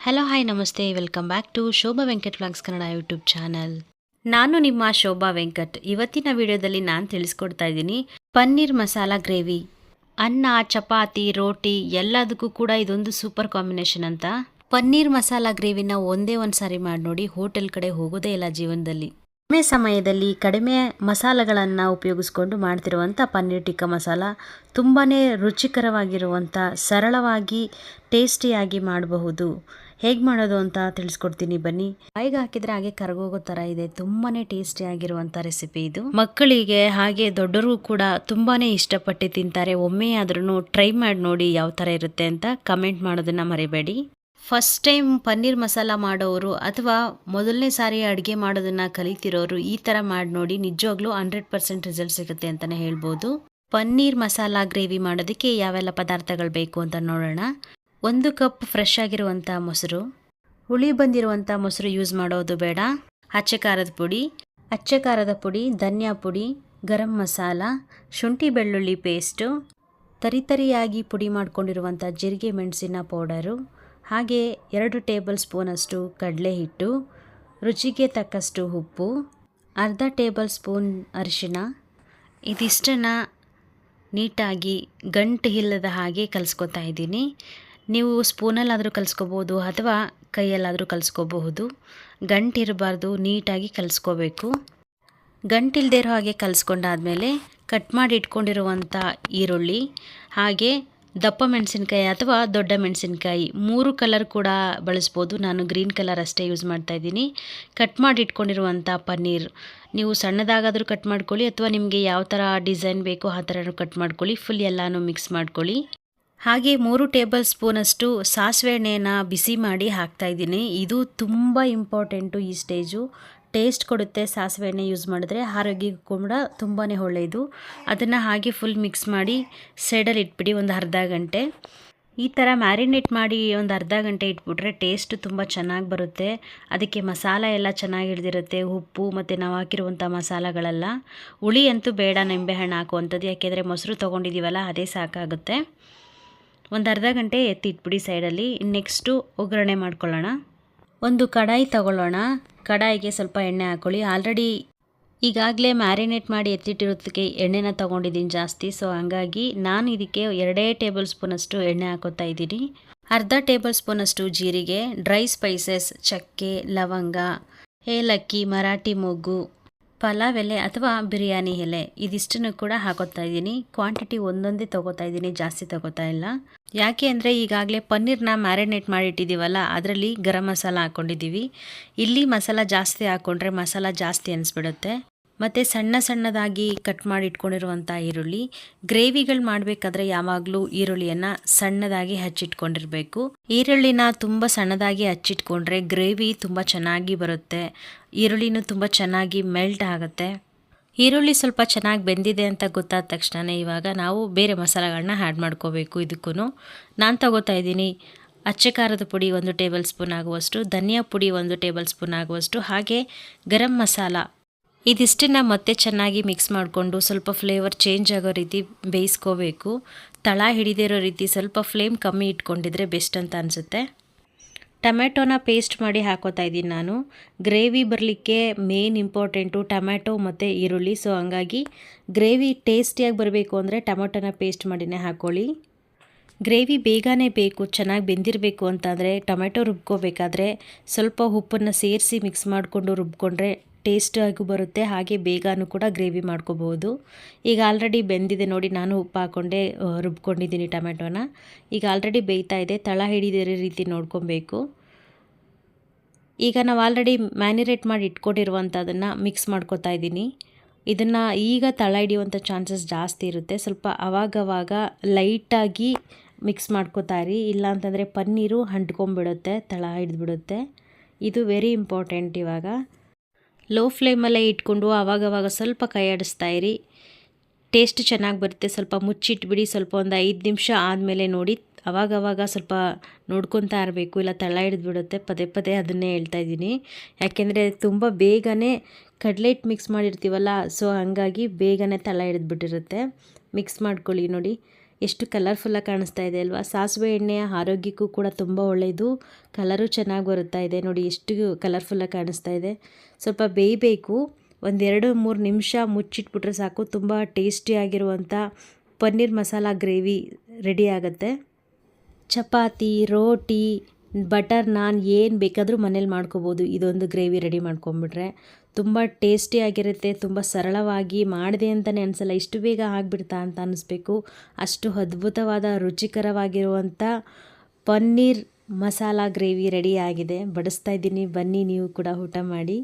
Hello hi ನಮಸ್ತೆ welcome back to Shobha Venkat vlogs Kannada YouTube channel. ನಾನು ನಿಮ್ಮ ಶೋಭಾ ವೆಂಕಟ್. ಇವತ್ತಿನ ವಿಡಿಯೋದಲ್ಲಿ ನಾನು ತಿಳಿಸ್ಕೊಡ್ತಾ ಇದ್ದೀನಿ ಪನ್ನೀರ್ ಮಸಾಲ ಗ್ರೇವಿ. ಅನ್ನ, ಚಪಾತಿ, ರೋಟಿ ಎಲ್ಲದಕ್ಕೂ ಕೂಡ ಇದೊಂದು ಸೂಪರ್ ಕಾಂಬಿನೇಷನ್ ಅಂತ. ಪನ್ನೀರ್ ಮಸಾಲ ಗ್ರೇವಿನ ಒಂದೇ ಒಂದು ಸಾರಿ ಮಾಡಿ ನೋಡಿ, ಹೋಟೆಲ್ ಕಡೆ ಹೋಗೋದೇ ಇಲ್ಲ ಜೀವನದಲ್ಲಿ. ಕಡಿಮೆ ಸಮಯದಲ್ಲಿ ಕಡಿಮೆ ಮಸಾಲೆಗಳನ್ನು ಉಪಯೋಗಿಸ್ಕೊಂಡು ಮಾಡ್ತಿರುವಂಥ ಪನ್ನೀರ್ ಟಿಕ್ಕಾ ಮಸಾಲ ತುಂಬಾ ರುಚಿಕರವಾಗಿರುವಂಥ, ಸರಳವಾಗಿ ಟೇಸ್ಟಿಯಾಗಿ ಮಾಡಬಹುದು. ಹೇಗೆ ಮಾಡೋದು ಅಂತ ತಿಳಿಸ್ಕೊಡ್ತೀನಿ ಬನ್ನಿ. ಬಾಯಿಗೆ ಹಾಕಿದ್ರೆ ಹಾಗೆ ಕರಗೋಗೋ ಥರ ಇದೆ. ತುಂಬಾ ಟೇಸ್ಟಿಯಾಗಿರುವಂಥ ರೆಸಿಪಿ ಇದು. ಮಕ್ಕಳಿಗೆ ಹಾಗೆ ದೊಡ್ಡರು ಕೂಡ ತುಂಬಾ ಇಷ್ಟಪಟ್ಟು ತಿಂತಾರೆ. ಒಮ್ಮೆ ಆದ್ರೂ ಟ್ರೈ ಮಾಡಿ ನೋಡಿ ಯಾವ ಥರ ಇರುತ್ತೆ ಅಂತ ಕಮೆಂಟ್ ಮಾಡೋದನ್ನು ಮರಿಬೇಡಿ. ಫಸ್ಟ್ ಟೈಮ್ ಪನ್ನೀರ್ ಮಸಾಲ ಮಾಡೋರು ಅಥವಾ ಮೊದಲನೇ ಸಾರಿ ಅಡುಗೆ ಮಾಡೋದನ್ನು ಕಲಿತಿರೋರು ಈ ಥರ ಮಾಡಿ ನೋಡಿ, ನಿಜವಾಗ್ಲೂ 100% ರಿಸಲ್ಟ್ ಸಿಗುತ್ತೆ ಅಂತಲೇ ಹೇಳ್ಬೋದು. ಪನ್ನೀರ್ ಮಸಾಲ ಗ್ರೇವಿ ಮಾಡೋದಕ್ಕೆ ಯಾವೆಲ್ಲ ಪದಾರ್ಥಗಳು ಬೇಕು ಅಂತ ನೋಡೋಣ. 1 ಕಪ್ ಫ್ರೆಶ್ ಆಗಿರುವಂಥ ಮೊಸರು, ಹುಳಿ ಬಂದಿರುವಂಥ ಮೊಸರು ಯೂಸ್ ಮಾಡೋದು ಬೇಡ. ಅಚ್ಚೆ ಖಾರದ ಪುಡಿ, ಧನಿಯಾ ಪುಡಿ, ಗರಂ ಮಸಾಲ, ಶುಂಠಿ ಬೆಳ್ಳುಳ್ಳಿ ಪೇಸ್ಟು, ತರಿಯಾಗಿ ಪುಡಿ ಮಾಡ್ಕೊಂಡಿರುವಂಥ ಜೀರಿಗೆ ಮೆಣಸಿನ ಪೌಡರು, ಹಾಗೆ 2 ಟೇಬಲ್ ಸ್ಪೂನಷ್ಟು ಕಡಲೆ ಹಿಟ್ಟು, ರುಚಿಗೆ ತಕ್ಕಷ್ಟು ಉಪ್ಪು, ಅರ್ಧ ಟೇಬಲ್ ಸ್ಪೂನ್ ಅರಿಶಿಣ. ಇದಿಷ್ಟನ್ನು ನೀಟಾಗಿ ಗಂಟು ಇಲ್ಲದ ಹಾಗೆ ಕಲಿಸ್ಕೊತಾ ಇದ್ದೀನಿ. ನೀವು ಸ್ಪೂನಲ್ಲಾದರೂ ಕಲಿಸ್ಕೋಬೋದು ಅಥವಾ ಕೈಯಲ್ಲಾದರೂ ಕಲಿಸ್ಕೋಬಹುದು. ಗಂಟಿರಬಾರ್ದು, ನೀಟಾಗಿ ಕಲಿಸ್ಕೋಬೇಕು. ಗಂಟಿಲ್ಲದೆ ಇರೋ ಹಾಗೆ ಕಲಿಸ್ಕೊಂಡಾದ್ಮೇಲೆ ಕಟ್ ಮಾಡಿ ಇಟ್ಕೊಂಡಿರುವಂಥ ಈರುಳ್ಳಿ, ಹಾಗೆ ದಪ್ಪ ಮೆಣಸಿನ್ಕಾಯಿ ಅಥವಾ ದೊಡ್ಡ ಮೆಣಸಿನ್ಕಾಯಿ 3 ಕಲರ್ ಕೂಡ ಬಳಸ್ಬೋದು. ನಾನು ಗ್ರೀನ್ ಕಲರ್ ಅಷ್ಟೇ ಯೂಸ್ ಮಾಡ್ತಾ ಇದ್ದೀನಿ. ಕಟ್ ಮಾಡಿ ಇಟ್ಕೊಂಡಿರುವಂಥ ಪನ್ನೀರ್, ನೀವು ಸಣ್ಣದಾಗಾದರೂ ಕಟ್ ಮಾಡ್ಕೊಳ್ಳಿ ಅಥವಾ ನಿಮಗೆ ಯಾವ ಥರ ಡಿಸೈನ್ ಬೇಕೋ ಆ ಥರನೂ ಕಟ್ ಮಾಡ್ಕೊಳ್ಳಿ. ಫುಲ್ ಎಲ್ಲನೂ ಮಿಕ್ಸ್ ಮಾಡ್ಕೊಳ್ಳಿ. ಹಾಗೆ 3 ಟೇಬಲ್ ಸ್ಪೂನಷ್ಟು ಸಾಸಿವೆ ಎಣ್ಣೆನ ಬಿಸಿ ಮಾಡಿ ಹಾಕ್ತಾ ಇದ್ದೀನಿ. ಇದು ತುಂಬ ಇಂಪಾರ್ಟೆಂಟು. ಈ ಸ್ಟೇಜು ಟೇಸ್ಟ್ ಕೊಡುತ್ತೆ. ಸಾಸಿವೆ ಎಣ್ಣೆ ಯೂಸ್ ಮಾಡಿದ್ರೆ ಆರೋಗ್ಯಕ್ಕೂ ಕೂಡ ತುಂಬಾ ಒಳ್ಳೆಯದು. ಅದನ್ನು ಹಾಗೆ ಫುಲ್ ಮಿಕ್ಸ್ ಮಾಡಿ ಸೈಡಲ್ಲಿ ಇಟ್ಬಿಡಿ ಒಂದು ಅರ್ಧ ಗಂಟೆ. ಈ ಥರ ಮ್ಯಾರಿನೇಟ್ ಮಾಡಿ ಒಂದು ಅರ್ಧ ಗಂಟೆ ಇಟ್ಬಿಟ್ರೆ ಟೇಸ್ಟ್ ತುಂಬ ಚೆನ್ನಾಗಿ ಬರುತ್ತೆ. ಅದಕ್ಕೆ ಮಸಾಲ ಎಲ್ಲ ಚೆನ್ನಾಗಿ ಹಿಡಿದಿರುತ್ತೆ, ಉಪ್ಪು ಮತ್ತು ನಾವು ಹಾಕಿರುವಂಥ ಮಸಾಲಗಳೆಲ್ಲ. ಹುಳಿ ಅಂತೂ ಬೇಡ, ನಿಂಬೆಹಣ್ಣು ಹಾಕುವಂಥದ್ದು, ಯಾಕೆಂದರೆ ಮೊಸರು ತೊಗೊಂಡಿದ್ದೀವಲ್ಲ ಅದೇ ಸಾಕಾಗುತ್ತೆ. ಒಂದು ಅರ್ಧ ಗಂಟೆ ಎತ್ತಿ ಇಟ್ಬಿಡಿ ಸೈಡಲ್ಲಿ. ನೆಕ್ಸ್ಟು ಒಗ್ಗರಣೆ ಮಾಡ್ಕೊಳ್ಳೋಣ. ಒಂದು ಕಡಾಯಿ ತಗೊಳ್ಳೋಣ. ಕಡಾಯಿಗೆ ಸ್ವಲ್ಪ ಎಣ್ಣೆ ಹಾಕ್ಕೊಳ್ಳಿ. ಆಲ್ರೆಡಿ ಈಗಾಗಲೇ ಮ್ಯಾರಿನೇಟ್ ಮಾಡಿ ಎತ್ತಿಟ್ಟಿರೋದಕ್ಕೆ ಎಣ್ಣೆನ ತೊಗೊಂಡಿದ್ದೀನಿ ಜಾಸ್ತಿ. ಸೊ ಹಂಗಾಗಿ ನಾನು ಇದಕ್ಕೆ 2 ಟೇಬಲ್ ಸ್ಪೂನಷ್ಟು ಎಣ್ಣೆ ಹಾಕೋತಾ ಇದ್ದೀನಿ. ಅರ್ಧ ಟೇಬಲ್ ಸ್ಪೂನಷ್ಟು ಜೀರಿಗೆ, ಡ್ರೈ ಸ್ಪೈಸಸ್, ಚಕ್ಕೆ, ಲವಂಗ, ಏಲಕ್ಕಿ, ಮರಾಠಿ ಮೊಗ್ಗು, ಪಲಾವ್ ಎಲೆ ಅಥವಾ ಬಿರಿಯಾನಿ ಎಲೆ, ಇದಿಷ್ಟನ್ನು ಕೂಡ ಹಾಕೋತಾ ಇದ್ದೀನಿ. ಕ್ವಾಂಟಿಟಿ ಒಂದೊಂದೇ ತೊಗೋತಾ ಇದ್ದೀನಿ, ಜಾಸ್ತಿ ತೊಗೋತಾ ಇಲ್ಲ. ಯಾಕೆ ಅಂದರೆ ಈಗಾಗಲೇ ಪನ್ನೀರ್ನ ಮ್ಯಾರಿನೇಟ್ ಮಾಡಿ ಇಟ್ಟಿದ್ದೀವಲ್ಲ, ಅದರಲ್ಲಿ ಗರಂ ಮಸಾಲ ಹಾಕ್ಕೊಂಡಿದ್ದೀವಿ. ಇಲ್ಲಿ ಮಸಾಲ ಜಾಸ್ತಿ ಹಾಕ್ಕೊಂಡ್ರೆ ಮಸಾಲ ಜಾಸ್ತಿ ಅನಿಸ್ಬಿಡುತ್ತೆ. ಮತ್ತು ಸಣ್ಣದಾಗಿ ಕಟ್ ಮಾಡಿ ಇಟ್ಕೊಂಡಿರುವಂಥ ಈರುಳ್ಳಿ. ಗ್ರೇವಿಗಳು ಮಾಡಬೇಕಾದ್ರೆ ಯಾವಾಗಲೂ ಈರುಳ್ಳಿಯನ್ನು ಸಣ್ಣದಾಗಿ ಹಚ್ಚಿಟ್ಕೊಂಡಿರಬೇಕು. ಈರುಳ್ಳಿನ ತುಂಬ ಸಣ್ಣದಾಗಿ ಹಚ್ಚಿಟ್ಕೊಂಡ್ರೆ ಗ್ರೇವಿ ತುಂಬ ಚೆನ್ನಾಗಿ ಬರುತ್ತೆ. ಈರುಳ್ಳಿನೂ ತುಂಬ ಚೆನ್ನಾಗಿ ಮೆಲ್ಟ್ ಆಗುತ್ತೆ. ಈರುಳ್ಳಿ ಸ್ವಲ್ಪ ಚೆನ್ನಾಗಿ ಬೆಂದಿದೆ ಅಂತ ಗೊತ್ತಾದ ತಕ್ಷಣ ಇವಾಗ ನಾವು ಬೇರೆ ಮಸಾಲೆಗಳನ್ನ ಆ್ಯಡ್ ಮಾಡ್ಕೋಬೇಕು. ಇದಕ್ಕೂ ನಾನು ತಗೋತಾ ಇದ್ದೀನಿ ಅಚ್ಚೆ ಖಾರದ ಪುಡಿ 1 ಟೇಬಲ್ ಸ್ಪೂನ್ ಆಗುವಷ್ಟು, ಧನಿಯಾ ಪುಡಿ 1 ಟೇಬಲ್ ಸ್ಪೂನ್ ಆಗುವಷ್ಟು, ಹಾಗೆ ಗರಂ ಮಸಾಲ. ಇದಿಷ್ಟನ್ನು ಮತ್ತೆ ಚೆನ್ನಾಗಿ ಮಿಕ್ಸ್ ಮಾಡಿಕೊಂಡು ಸ್ವಲ್ಪ ಫ್ಲೇವರ್ ಚೇಂಜ್ ಆಗೋ ರೀತಿ ಬೇಯಿಸ್ಕೋಬೇಕು. ತಳ ಹಿಡಿದಿರೋ ರೀತಿ ಸ್ವಲ್ಪ ಫ್ಲೇಮ್ ಕಮ್ಮಿ ಇಟ್ಕೊಂಡಿದ್ರೆ ಬೆಸ್ಟ್ ಅಂತ ಅನಿಸುತ್ತೆ. ಟೊಮೆಟೊನ ಪೇಸ್ಟ್ ಮಾಡಿ ಹಾಕೋತಾ ಇದ್ದೀನಿ ನಾನು. ಗ್ರೇವಿ ಬರಲಿಕ್ಕೆ ಮೇನ್ ಇಂಪಾರ್ಟೆಂಟು ಟೊಮೆಟೊ ಮತ್ತು ಈರುಳ್ಳಿ. ಸೊ ಹಂಗಾಗಿ ಗ್ರೇವಿ ಟೇಸ್ಟಿಯಾಗಿ ಬರಬೇಕು ಅಂದರೆ ಟೊಮೆಟೊನ ಪೇಸ್ಟ್ ಮಾಡಿನೇ ಹಾಕ್ಕೊಳ್ಳಿ. ಗ್ರೇವಿ ಬೇಗನೆ ಬೇಕು, ಚೆನ್ನಾಗಿ ಬೆಂದಿರಬೇಕು ಅಂತಂದರೆ ಟೊಮೆಟೊ ರುಬ್ಕೋಬೇಕಾದ್ರೆ ಸ್ವಲ್ಪ ಉಪ್ಪನ್ನು ಸೇರಿಸಿ ಮಿಕ್ಸ್ ಮಾಡಿಕೊಂಡು ರುಬ್ಕೊಂಡ್ರೆ ಟೇಸ್ಟಾಗೂ ಬರುತ್ತೆ. ಹಾಗೆ ಬೇಗನೂ ಕೂಡ ಗ್ರೇವಿ ಮಾಡ್ಕೋಬಹುದು. ಈಗ ಆಲ್ರೆಡಿ ಬೆಂದಿದೆ ನೋಡಿ, ನಾನು ಉಪ್ಪು ಹಾಕ್ಕೊಂಡೆ ರುಬ್ಕೊಂಡಿದ್ದೀನಿ ಟೊಮೆಟೊನ. ಈಗ ಆಲ್ರೆಡಿ ಬೇಯ್ತಾ ಇದೆ. ತಳ ಹಿಡಿದಿರೋ ರೀತಿ ನೋಡ್ಕೊಬೇಕು. ಈಗ ನಾವು ಆಲ್ರೆಡಿ ಮ್ಯಾರಿನೇಟ್ ಮಾಡಿ ಇಟ್ಕೊಂಡಿರುವಂಥದ್ದನ್ನು ಮಿಕ್ಸ್ ಮಾಡ್ಕೋತಾ ಇದ್ದೀನಿ. ಇದನ್ನು ಈಗ ತಳ ಹಿಡಿಯುವಂಥ ಚಾನ್ಸಸ್ ಜಾಸ್ತಿ ಇರುತ್ತೆ. ಸ್ವಲ್ಪ ಆವಾಗವಾಗ ಲೈಟಾಗಿ ಮಿಕ್ಸ್ ಮಾಡ್ಕೋತಾ ಇರಿ, ಇಲ್ಲ ಅಂತಂದರೆ ಪನ್ನೀರು ಅಂಟ್ಕೊಂಡ್ಬಿಡುತ್ತೆ, ತಳ ಹಿಡಿದ್ಬಿಡುತ್ತೆ. ಇದು ವೆರಿ ಇಂಪಾರ್ಟೆಂಟ್. ಇವಾಗ ಲೋ ಫ್ಲೇಮಲ್ಲೇ ಇಟ್ಕೊಂಡು ಆವಾಗವಾಗ ಸ್ವಲ್ಪ ಕೈ ಆಡಿಸ್ತಾ ಇರಿ, ಟೇಸ್ಟ್ ಚೆನ್ನಾಗಿ ಬರುತ್ತೆ. ಸ್ವಲ್ಪ ಮುಚ್ಚಿಟ್ಬಿಡಿ. ಸ್ವಲ್ಪ ಒಂದು 5 ನಿಮಿಷ ಆದಮೇಲೆ ನೋಡಿ, ಆವಾಗವಾಗ ಸ್ವಲ್ಪ ನೋಡ್ಕೊತಾ ಇರಬೇಕು, ಇಲ್ಲ ತಳ ಹಿಡಿದ್ಬಿಡುತ್ತೆ. ಪದೇ ಅದನ್ನೇ ಹೇಳ್ತಾ ಇದ್ದೀನಿ, ಯಾಕೆಂದರೆ ತುಂಬ ಬೇಗನೆ ಕಡಲೆ ಹಿಟ್ಟು ಮಿಕ್ಸ್ ಮಾಡಿರ್ತೀವಲ್ಲ, ಸೊ ಹಂಗಾಗಿ ಬೇಗನೆ ತಳ ಹಿಡಿದ್ಬಿಟ್ಟಿರುತ್ತೆ. ಮಿಕ್ಸ್ ಮಾಡ್ಕೊಳ್ಳಿ ನೋಡಿ. ಎಷ್ಟು ಕಲರ್ಫುಲ್ಲಾಗಿ ಕಾಣಿಸ್ತಾ ಇದೆ ಅಲ್ವಾ. ಸಾಸಿವೆ ಎಣ್ಣೆ ಆರೋಗ್ಯಕ್ಕೂ ಕೂಡ ತುಂಬ ಒಳ್ಳೆಯದು. ಕಲರು ಚೆನ್ನಾಗಿ ಬರುತ್ತಾ ಇದೆ ನೋಡಿ, ಎಷ್ಟು ಕಲರ್ಫುಲ್ಲಾಗಿ ಕಾಣಿಸ್ತಾ ಇದೆ. ಸ್ವಲ್ಪ ಬೇಯಬೇಕು, ಒಂದು 2-3 ನಿಮಿಷ ಮುಚ್ಚಿಟ್ಬಿಟ್ರೆ ಸಾಕು. ತುಂಬ ಟೇಸ್ಟಿಯಾಗಿರುವಂಥ ಪನ್ನೀರ್ ಮಸಾಲ ಗ್ರೇವಿ ರೆಡಿ ಆಗುತ್ತೆ. ಚಪಾತಿ, ರೋಟಿ, ಬಟರ್ ನಾನ್ ಏನು ಬೇಕಾದರೂ ಮನೇಲಿ ಮಾಡ್ಕೋಬೋದು. ಇದೊಂದು ಗ್ರೇವಿ ರೆಡಿ ಮಾಡ್ಕೊಂಬಿಟ್ರೆ ತುಂಬ ಟೇಸ್ಟಿಯಾಗಿರುತ್ತೆ. ತುಂಬ ಸರಳವಾಗಿ ಮಾಡಿದೆ ಅಂತಲೇ ಅನಿಸಲ್ಲ, ಇಷ್ಟು ಬೇಗ ಆಗಿಬಿಡ್ತಾ ಅಂತ ಅನ್ನಿಸ್ಬೇಕು. ಅಷ್ಟು ಅದ್ಭುತವಾದ ರುಚಿಕರವಾಗಿರುವಂಥ ಪನ್ನೀರ್ ಮಸಾಲ ಗ್ರೇವಿ ರೆಡಿ ಆಗಿದೆ. ಬಡಿಸ್ತಾ ಇದ್ದೀನಿ, ಬನ್ನಿ ನೀವು ಕೂಡ ಊಟ ಮಾಡಿ.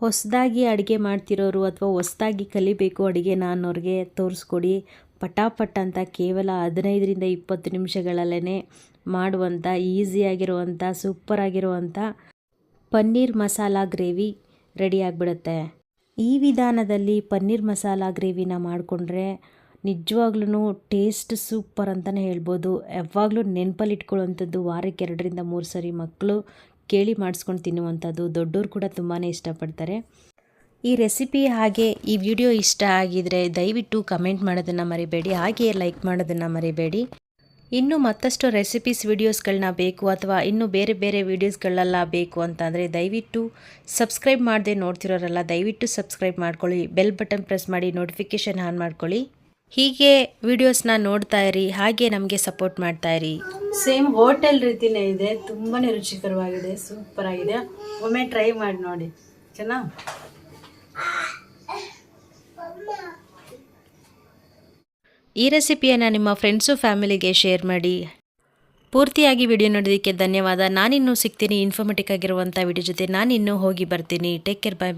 ಹೊಸದಾಗಿ ಅಡುಗೆ ಮಾಡ್ತಿರೋರು ಅಥವಾ ಹೊಸದಾಗಿ ಕಲಿಬೇಕು ಅಡುಗೆನ ಅನ್ನೋರಿಗೆ ತೋರಿಸ್ಕೊಡಿ. ಪಟಾಪಟ್ ಅಂತ ಕೇವಲ 15-20 ನಿಮಿಷಗಳಲ್ಲೇ ಮಾಡುವಂಥ ಈಸಿಯಾಗಿರುವಂಥ ಸೂಪರಾಗಿರುವಂಥ ಪನ್ನೀರ್ ಮಸಾಲ ಗ್ರೇವಿ ರೆಡಿ ಆಗಿಬಿಡುತ್ತೆ. ಈ ವಿಧಾನದಲ್ಲಿ ಪನ್ನೀರ್ ಮಸಾಲ ಗ್ರೇವಿನ ಮಾಡಿಕೊಂಡ್ರೆ ನಿಜವಾಗ್ಲೂ ಟೇಸ್ಟ್ ಸೂಪರ್ ಅಂತಲೇ ಹೇಳ್ಬೋದು. ಯಾವಾಗಲೂ ನೆನಪಲ್ಲಿ ಇಟ್ಕೊಳ್ಳುವಂಥದ್ದು. ವಾರಕ್ಕೆ 2-3 ಸರಿ ಮಕ್ಕಳು ಕೇಳಿ ಮಾಡಿಸ್ಕೊಂಡು ತಿನ್ನುವಂಥದ್ದು. ದೊಡ್ಡೋರು ಕೂಡ ತುಂಬಾ ಇಷ್ಟಪಡ್ತಾರೆ. ಈ ರೆಸಿಪಿ ಹಾಗೆ ಈ ವಿಡಿಯೋ ಇಷ್ಟ ಆಗಿದರೆ ದಯವಿಟ್ಟು ಕಮೆಂಟ್ ಮಾಡೋದನ್ನು ಮರಿಬೇಡಿ, ಹಾಗೆಯೇ ಲೈಕ್ ಮಾಡೋದನ್ನು ಮರಿಬೇಡಿ. ಇನ್ನೂ ಮತ್ತಷ್ಟು ರೆಸಿಪೀಸ್ ವಿಡಿಯೋಸ್ಗಳನ್ನ ಬೇಕು ಅಥವಾ ಇನ್ನೂ ಬೇರೆ ಬೇರೆ ವೀಡಿಯೋಸ್ಗಳೆಲ್ಲ ಬೇಕು ಅಂತಂದರೆ ದಯವಿಟ್ಟು ಸಬ್ಸ್ಕ್ರೈಬ್ ಮಾಡದೆ ನೋಡ್ತಿರೋರಲ್ಲ ದಯವಿಟ್ಟು ಸಬ್ಸ್ಕ್ರೈಬ್ ಮಾಡ್ಕೊಳ್ಳಿ. ಬೆಲ್ ಬಟನ್ ಪ್ರೆಸ್ ಮಾಡಿ ನೋಟಿಫಿಕೇಷನ್ ಆನ್ ಮಾಡ್ಕೊಳ್ಳಿ. ಹೀಗೆ ವಿಡಿಯೋಸ್ನ ನೋಡ್ತಾ ಇರಿ, ಹಾಗೆ ನಮಗೆ ಸಪೋರ್ಟ್ ಮಾಡ್ತಾ ಇರಿ. ಸೇಮ್ ಹೋಟೆಲ್ ರೀತಿಯೇ ಇದೆ, ತುಂಬಾ ರುಚಿಕರವಾಗಿದೆ, ಸೂಪರ್ ಆಗಿದೆ. ಒಮ್ಮೆ ಟ್ರೈ ಮಾಡಿ ನೋಡಿ, ಚೆನ್ನಾಗಿ. ಈ ರೆಸಿಪಿಯನ್ನು ನಿಮ್ಮ ಫ್ರೆಂಡ್ಸು ಫ್ಯಾಮಿಲಿಗೆ ಶೇರ್ ಮಾಡಿ. ಪೂರ್ತಿಯಾಗಿ ವಿಡಿಯೋ ನೋಡೋದಕ್ಕೆ ಧನ್ಯವಾದ. ನಾನಿನ್ನೂ ಸಿಗ್ತೀನಿ ಇನ್ಫಾರ್ಮೇಟಿವ್ ಆಗಿರುವಂಥ ವಿಡಿಯೋ ಜೊತೆ. ನಾನಿನ್ನೂ ಹೋಗಿ ಬರ್ತೀನಿ. ಟೇಕ್ ಕೇರ್, ಬೈ ಬಾಯ್.